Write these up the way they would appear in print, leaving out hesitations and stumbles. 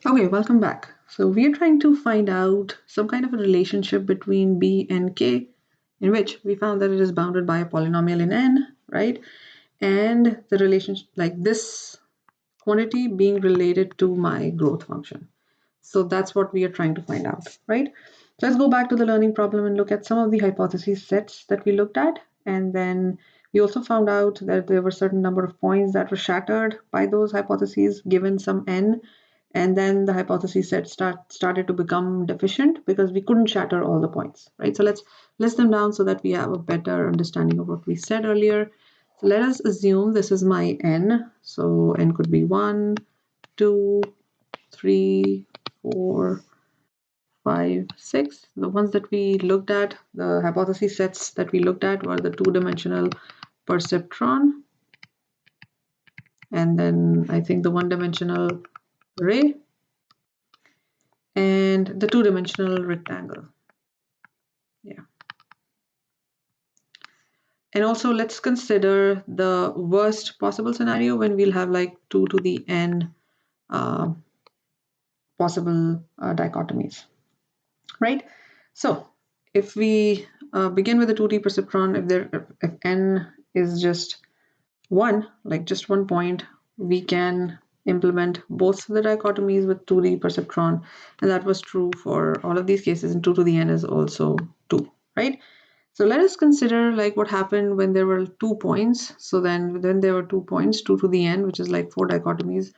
Okay, welcome back. So we are trying to find out some kind of a relationship between b and k, in which we found that it is bounded by a polynomial in n, right? And the relationship, like this quantity being related to my growth function. So that's what we are trying to find out, right? So let's go back to the learning problem and look at some of the hypothesis sets that we looked at. And then we also found out that there were a certain number of points that were shattered by those hypotheses given some n. And then the hypothesis set started to become deficient because we couldn't shatter all the points, right? So let's list them down so that we have a better understanding of what we said earlier. So let us assume this is my n. So n could be 1, 2, 3, 4, 5, 6. The ones that we looked at, the hypothesis sets that we looked at were the two-dimensional perceptron, and then I think the one-dimensional ray, and the two-dimensional rectangle. Yeah. And also let's consider the worst possible scenario when we'll have like 2 to the n possible dichotomies, right? So if we begin with the 2D perceptron, if n is just 1, like just 1 point, we can implement both the dichotomies with 2D perceptron, and that was true for all of these cases, and 2 to the n is also 2, right? So let us consider like what happened when there were 2 points. So then there were 2 points, 2 to the n, which is like 4 dichotomies,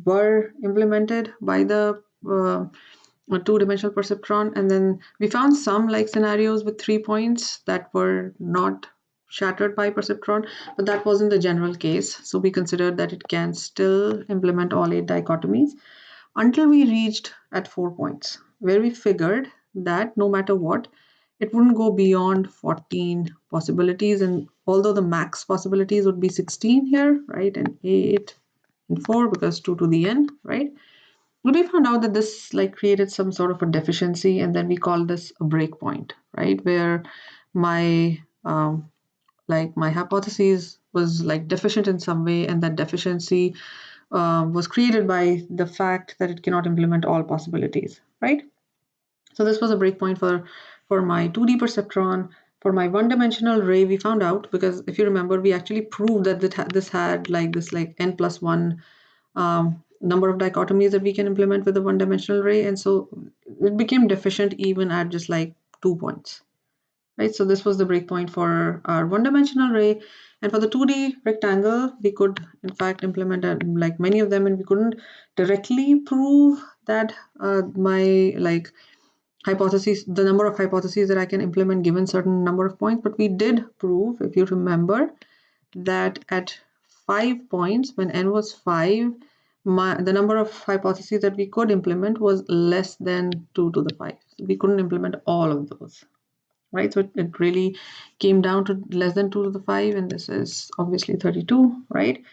were implemented by the a two-dimensional perceptron, and then we found some like scenarios with 3 points that were not shattered by perceptron, but that wasn't the general case. So we considered that it can still implement all 8 dichotomies until we reached at 4 points, where we figured that no matter what, it wouldn't go beyond 14 possibilities. And although the max possibilities would be 16 here, right, and 8 and 4 because 2 to the n, right? But we found out that this like created some sort of a deficiency, and then we call this a breakpoint, right? Where my my hypothesis was like deficient in some way, and that deficiency was created by the fact that it cannot implement all possibilities, right? So this was a breakpoint for my 2D perceptron. For my one-dimensional ray, we found out, because if you remember, we actually proved that this had like n plus 1 number of dichotomies that we can implement with the one-dimensional ray, and so it became deficient even at just like 2 points, right? So this was the breakpoint for our one-dimensional ray, and for the 2D rectangle, we could in fact implement like many of them, and we couldn't directly prove that my like hypotheses, the number of hypotheses that I can implement given certain number of points, but we did prove, if you remember, that at 5 points, when n was 5, the number of hypotheses that we could implement was less than 2 to the 5. So we couldn't implement all of those, right? So it really came down to less than 2 to the 5, and this is obviously 32, right?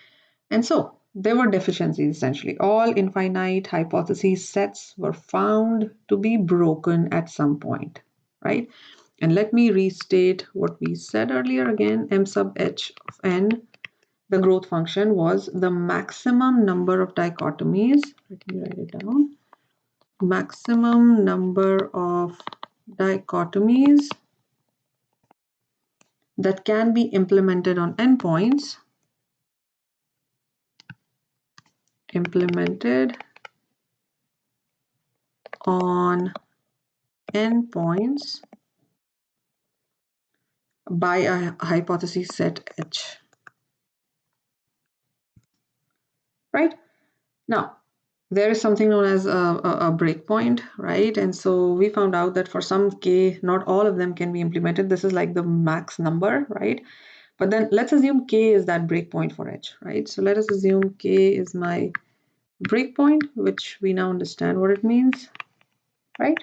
And so there were deficiencies essentially. All infinite hypothesis sets were found to be broken at some point, right? And let me restate what we said earlier again. M sub h of n, the growth function, was the maximum number of dichotomies. Let me write it down. Maximum number of dichotomies that can be implemented on endpoints, implemented on endpoints by a hypothesis set H, right? Now, there is something known as a breakpoint, right? And so we found out that for some k, not all of them can be implemented. This is like the max number, right? But then let's assume k is that breakpoint for H, right? So let us assume k is my breakpoint, which we now understand what it means, right?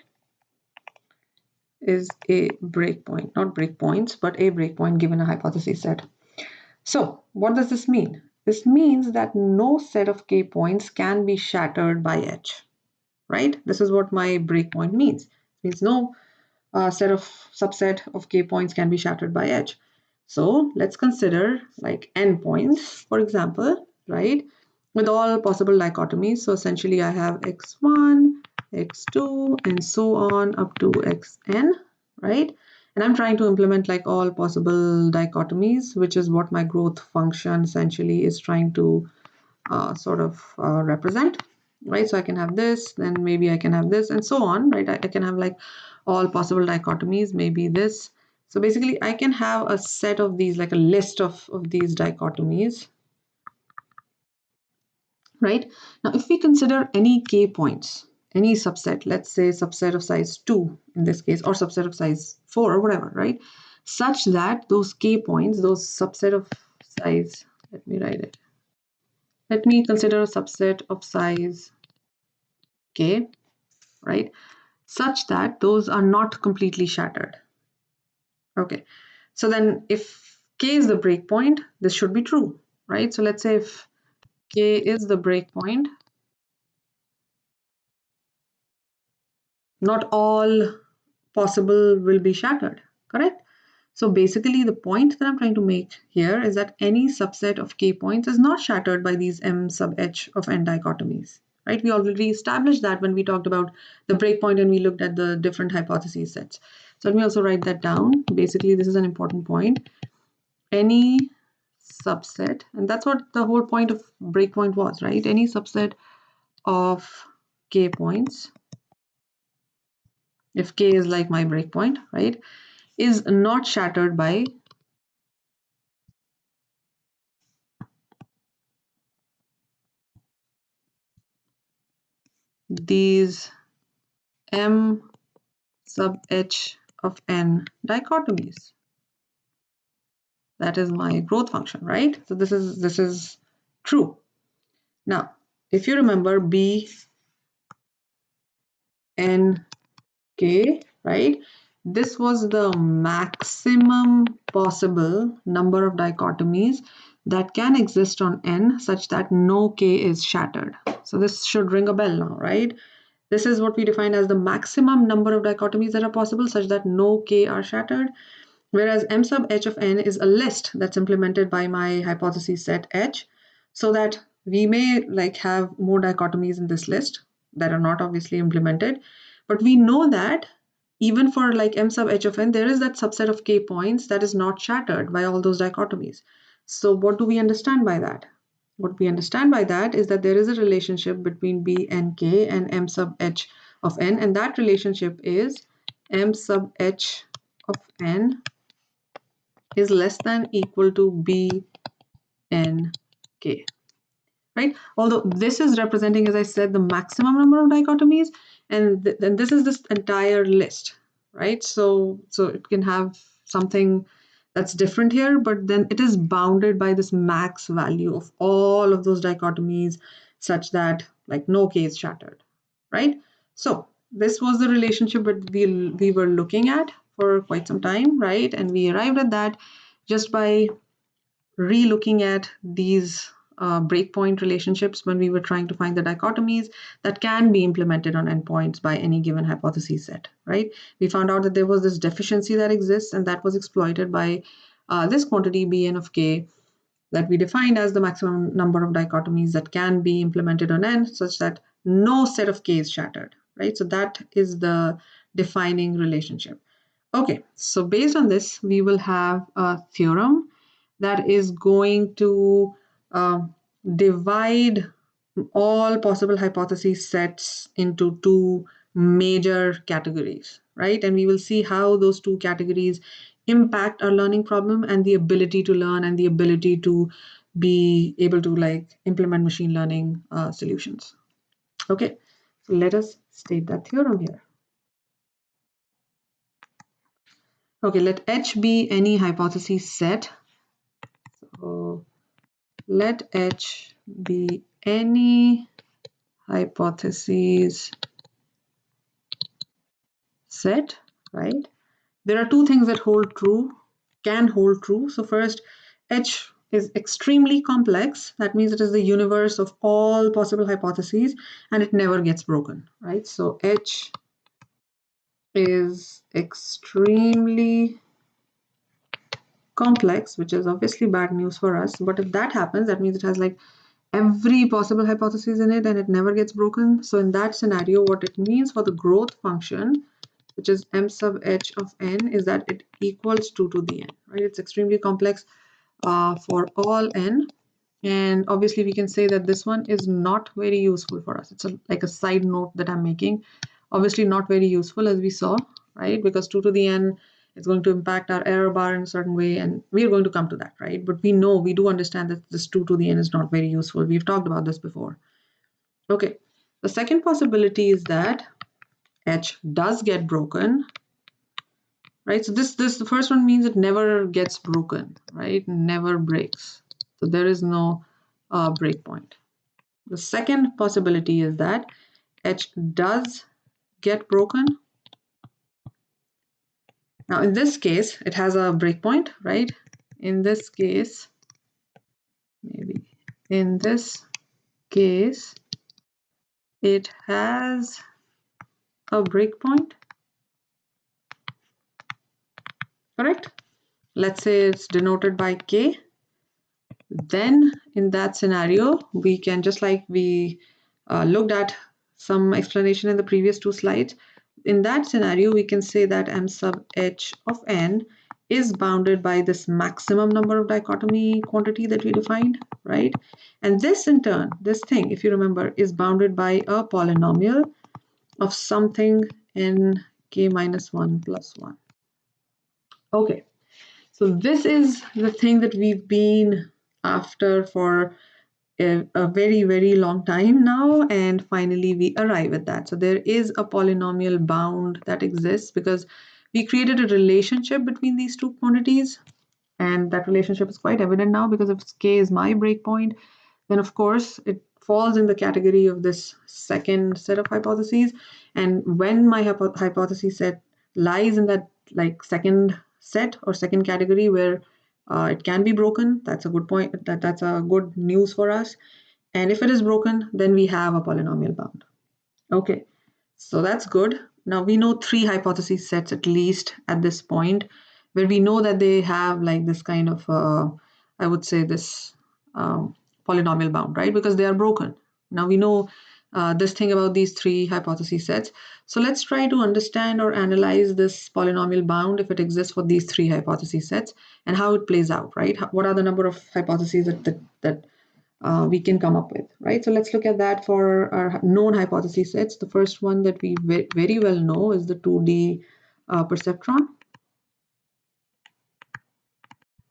Is a breakpoint, not breakpoints, but a breakpoint given a hypothesis set. So what does this mean? This means that no set of k points can be shattered by H, right? This is what my breakpoint means. It means no subset of k points can be shattered by H. So let's consider like n points, for example, right? with all possible dichotomies. So essentially I have x1, x2, and so on up to xn, right? And I'm trying to implement like all possible dichotomies, which is what my growth function essentially is trying to represent, right? So I can have this, then maybe I can have this, and so on, right? I can have like all possible dichotomies, maybe this. So basically I can have a set of these, like a list of these dichotomies, right? Now, if we consider any k points, any subset, let's say subset of size 2 in this case, or subset of size 4 or whatever, right? Such that those k points, those subset of size, let me write it. Let me consider a subset of size k, right? Such that those are not completely shattered. Okay, so then if k is the breakpoint, this should be true, right? So let's say if k is the breakpoint, not all possible will be shattered, correct? So basically the point that I'm trying to make here is that any subset of k points is not shattered by these m sub h of n dichotomies, right? We already established that when we talked about the breakpoint and we looked at the different hypothesis sets. So let me also write that down. Basically, this is an important point. Any subset, and that's what the whole point of breakpoint was, right? Any subset of k points, if k is like my breakpoint, right, is not shattered by these m sub h of n dichotomies. That is my growth function, right? So this is true. Now, if you remember b n k, right? This was the maximum possible number of dichotomies that can exist on n such that no k is shattered. So this should ring a bell now, right? This is what we define as the maximum number of dichotomies that are possible such that no k are shattered, whereas m sub h of n is a list that's implemented by my hypothesis set h, so that we may like have more dichotomies in this list that are not obviously implemented, but we know that even for like m sub h of n, there is that subset of k points that is not shattered by all those dichotomies. So what do we understand by that? What we understand by that is that there is a relationship between b and k and m sub h of n, and that relationship is m sub h of n is less than equal to b n k, right? Although this is representing, as I said, the maximum number of dichotomies, and then this is this entire list, right? So it can have something that's different here, but then it is bounded by this max value of all of those dichotomies such that like no k is shattered, right? So this was the relationship that we were looking at for quite some time, right? And we arrived at that just by re-looking at these breakpoint relationships when we were trying to find the dichotomies that can be implemented on endpoints by any given hypothesis set, right? We found out that there was this deficiency that exists, and that was exploited by this quantity Bn of k that we defined as the maximum number of dichotomies that can be implemented on n such that no set of k is shattered, right? So that is the defining relationship. Okay, so based on this, we will have a theorem that is going to divide all possible hypothesis sets into two major categories, right? And we will see how those two categories impact our learning problem and the ability to learn and the ability to be able to like implement machine learning solutions. Okay, so let us state that theorem here. Okay, let H be any hypothesis set. So let H be any hypothesis set, right? There are two things that hold true, can hold true. So first, H is extremely complex. That means it is the universe of all possible hypotheses and it never gets broken, right? So H is extremely complex, which is obviously bad news for us. But if that happens, that means it has like every possible hypothesis in it and it never gets broken. So in that scenario, what it means for the growth function, which is m sub h of n, is that it equals 2 to the n, right? It's extremely complex for all n. And obviously we can say that this one is not very useful for us. It's like a side note that I'm making. Obviously not very useful, as we saw, right? Because 2 to the n is going to impact our error bar in a certain way, and we are going to come to that, right? But we do understand that this 2 to the n is not very useful. We've talked about this before. Okay, the second possibility is that h does get broken, right? So this the first one means it never gets broken, right? Never breaks. So there is no breakpoint. The second possibility is that h does get broken. Now in this case, it has a breakpoint, right? In this case, maybe in this case, it has a breakpoint, correct? Let's say it's denoted by k. Then in that scenario, we can, just like we looked at some explanation in the previous two slides, in that scenario, we can say that m sub h of n is bounded by this maximum number of dichotomy quantity that we defined, right? And this in turn, this thing, if you remember, is bounded by a polynomial of something n k minus 1 plus 1. Okay, so this is the thing that we've been after for a very, very long time now, and finally we arrive at that. So there is a polynomial bound that exists because we created a relationship between these two quantities, and that relationship is quite evident now, because if k is my breakpoint, then of course it falls in the category of this second set of hypotheses. And when my hypothesis set lies in that like second set or second category where it can be broken, that's a good point. That's a good news for us. And if it is broken, then we have a polynomial bound. Okay, so that's good. Now we know three hypothesis sets at least at this point, where we know that they have like this kind of, I would say this polynomial bound, right? Because they are broken. Now we know this thing about these three hypothesis sets. So let's try to understand or analyze this polynomial bound if it exists for these three hypothesis sets and how it plays out, right? What are the number of hypotheses that we can come up with, right? So let's look at that for our known hypothesis sets. The first one that we very well know is the 2D perceptron.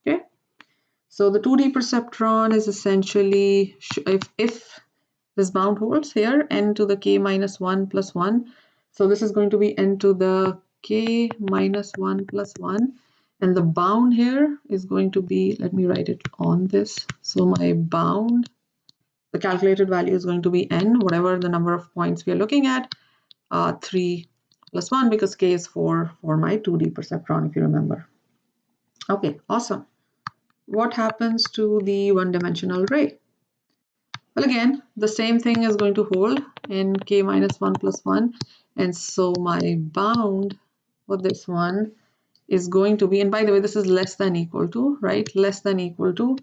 Okay, so the 2D perceptron is essentially, if this bound holds here, n to the k minus 1 plus 1. So this is going to be n to the k minus 1 plus 1. And the bound here is going to be, let me write it on this. So my bound, the calculated value is going to be n, whatever the number of points we are looking at, 3 plus 1, because k is 4 for my 2D perceptron, if you remember. Okay, awesome. What happens to the one-dimensional ray? Well, again, the same thing is going to hold in k minus 1 plus 1. And so my bound for this one is going to be, and by the way, this is less than equal to, right? Less than equal to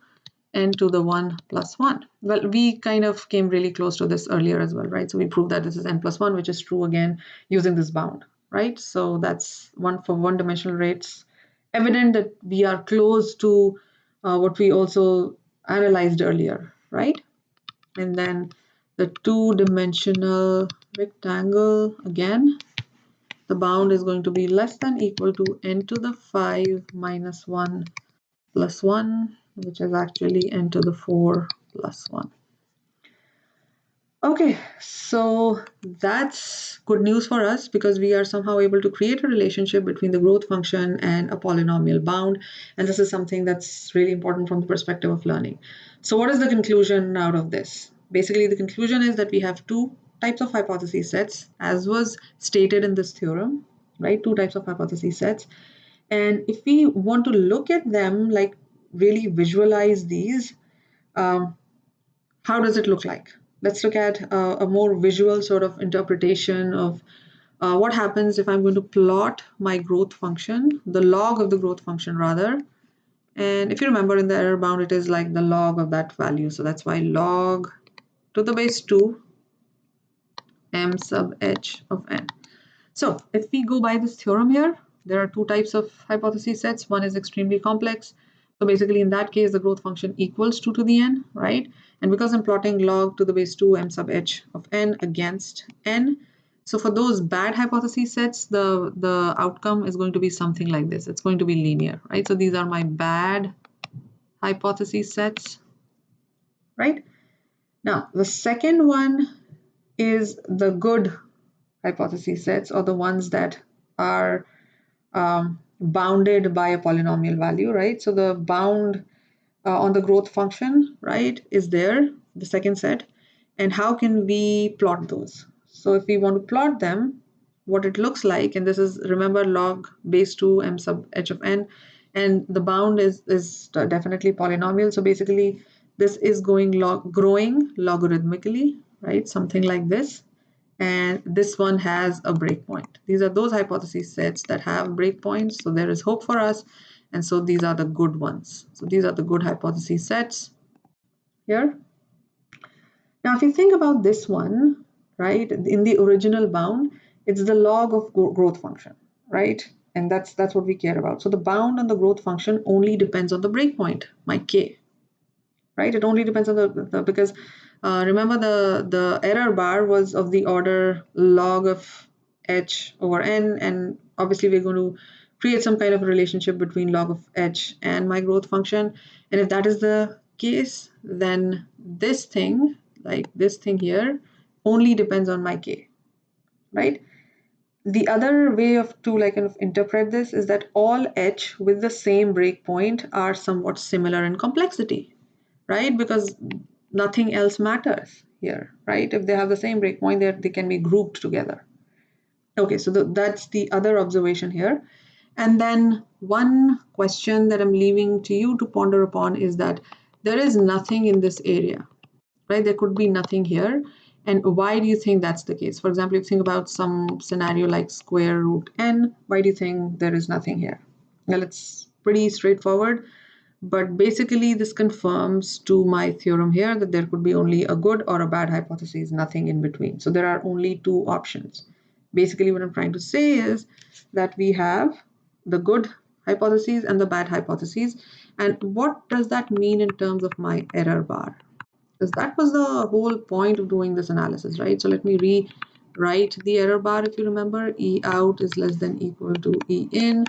n to the 1 plus 1. Well, we kind of came really close to this earlier as well, right? So we proved that this is n plus 1, which is true again using this bound, right? So that's one for one-dimensional rates. Evident that we are close to what we also analyzed earlier, right? And then the two-dimensional rectangle, again, the bound is going to be less than equal to n to the 5 minus 1 plus 1, which is actually n to the 4 plus 1. Okay, so that's good news for us because we are somehow able to create a relationship between the growth function and a polynomial bound. And this is something that's really important from the perspective of learning. So what is the conclusion out of this? Basically, the conclusion is that we have two types of hypothesis sets, as was stated in this theorem, right? Two types of hypothesis sets. And if we want to look at them, like really visualize these, how does it look like? Let's look at a more visual sort of interpretation of what happens if I'm going to plot my growth function, the log of the growth function rather, And if you remember in the error bound, it is like the log of that value. So that's why log to the base 2 m sub h of n. So if we go by this theorem here, there are two types of hypothesis sets. One is extremely complex. So basically in that case, the growth function equals 2 to the n, right? And because I'm plotting log to the base 2 m sub h of n against n, so for those bad hypothesis sets, the outcome is going to be something like this. It's going to be linear, right? So these are my bad hypothesis sets, right? Now, the second one is the good hypothesis sets, or the ones that are bounded by a polynomial value, right? So the bound on the growth function, right, is there, the second set. And how can we plot those? So if we want to plot them, what it looks like, and this is, remember, log base 2 m sub h of n, and the bound is definitely polynomial. So basically this is growing logarithmically, right? Something like this. And this one has a breakpoint. These are those hypothesis sets that have breakpoints, so there is hope for us. And so these are the good ones. So these are the good hypothesis sets here. Now, if you think about this one, right, in the original bound, it's the log of growth function, right? And that's what we care about. So the bound on the growth function only depends on the breakpoint, my k, right? It only depends on the because remember the error bar was of the order log of h over n, and obviously we're going to create some kind of a relationship between log of h and my growth function. And if that is the case, then this thing, like this thing here, only depends on my k, right? The other way to like kind of interpret this is that all h with the same breakpoint are somewhat similar in complexity, right? Because nothing else matters here, right? If they have the same breakpoint, they can be grouped together. Okay, so that's the other observation here. And then one question that I'm leaving to you to ponder upon is that there is nothing in this area, right? There could be nothing here. And why do you think that's the case? For example, if you think about some scenario like square root n, why do you think there is nothing here? Well, it's pretty straightforward. But basically, this confirms to my theorem here that there could be only a good or a bad hypothesis, nothing in between. So there are only two options. Basically, what I'm trying to say is that we have the good hypotheses and the bad hypotheses. And what does that mean in terms of my error bar? Because that was the whole point of doing this analysis, right? So let me rewrite the error bar. If you remember, E out is less than equal to E in.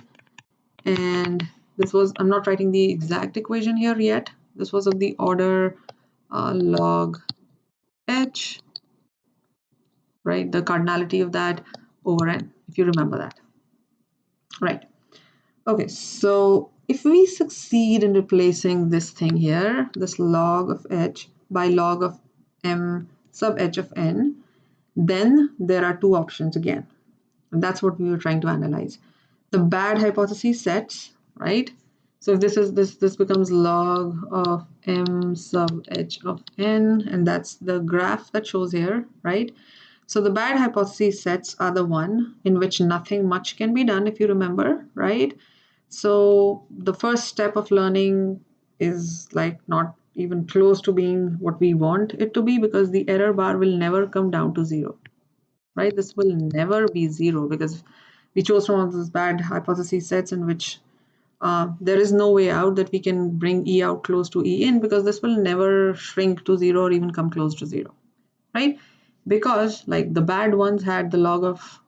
And this was, I'm not writing the exact equation here yet. This was of the order log h, right? The cardinality of that over n, if you remember that, right? Okay, so if we succeed in replacing this thing here, this log of h by log of m sub h of n, then there are two options again. And that's what we were trying to analyze. The bad hypothesis sets, right? So if this becomes log of m sub h of n, and that's the graph that shows here, right? So the bad hypothesis sets are the one in which nothing much can be done, if you remember, right? So the first step of learning is like not even close to being what we want it to be, because the error bar will never come down to zero, right? This will never be zero because we chose from one of those bad hypothesis sets in which there is no way out that we can bring E out close to E in, because this will never shrink to zero or even come close to zero, right? Because like the bad ones had the log of,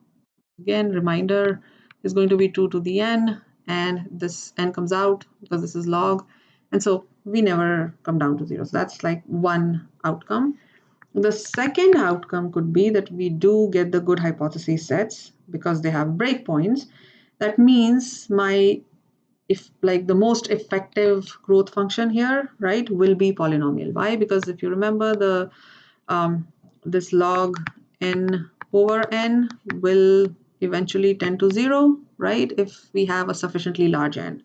again, reminder is going to be 2 to the n, and this n comes out because this is log, and so we never come down to zero. So that's like one outcome. The second outcome could be that we do get the good hypothesis sets because they have breakpoints. That means if like the most effective growth function here, right, will be polynomial. Why? Because if you remember this log n over n will eventually tend to zero, right, if we have a sufficiently large n.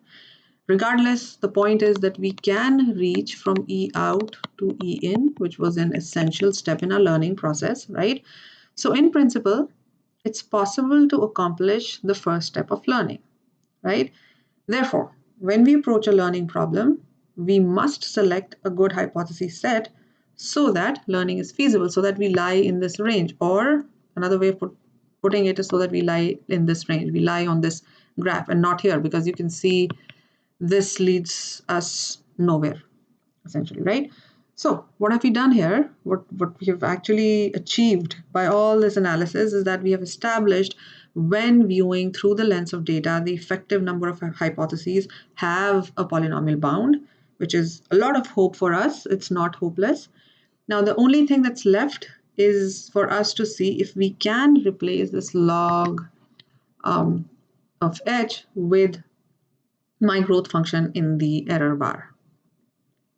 Regardless, the point is that we can reach from E out to E in, which was an essential step in our learning process, right? So in principle, it's possible to accomplish the first step of learning, right? Therefore, when we approach a learning problem, we must select a good hypothesis set so that learning is feasible, so that we lie in this range. Or another way of putting it is so that we lie in this range. We lie on this graph and not here, because you can see this leads us nowhere, essentially, right? So what have we done here? What we have actually achieved by all this analysis is that we have established, when viewing through the lens of data, the effective number of hypotheses have a polynomial bound, which is a lot of hope for us. It's not hopeless. Now, the only thing that's left is for us to see if we can replace this log of h with my growth function in the error bar,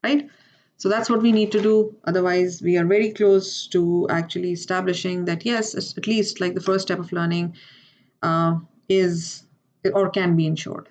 right? So that's what we need to do. Otherwise, we are very close to actually establishing that, yes, at least like the first step of learning is or can be ensured.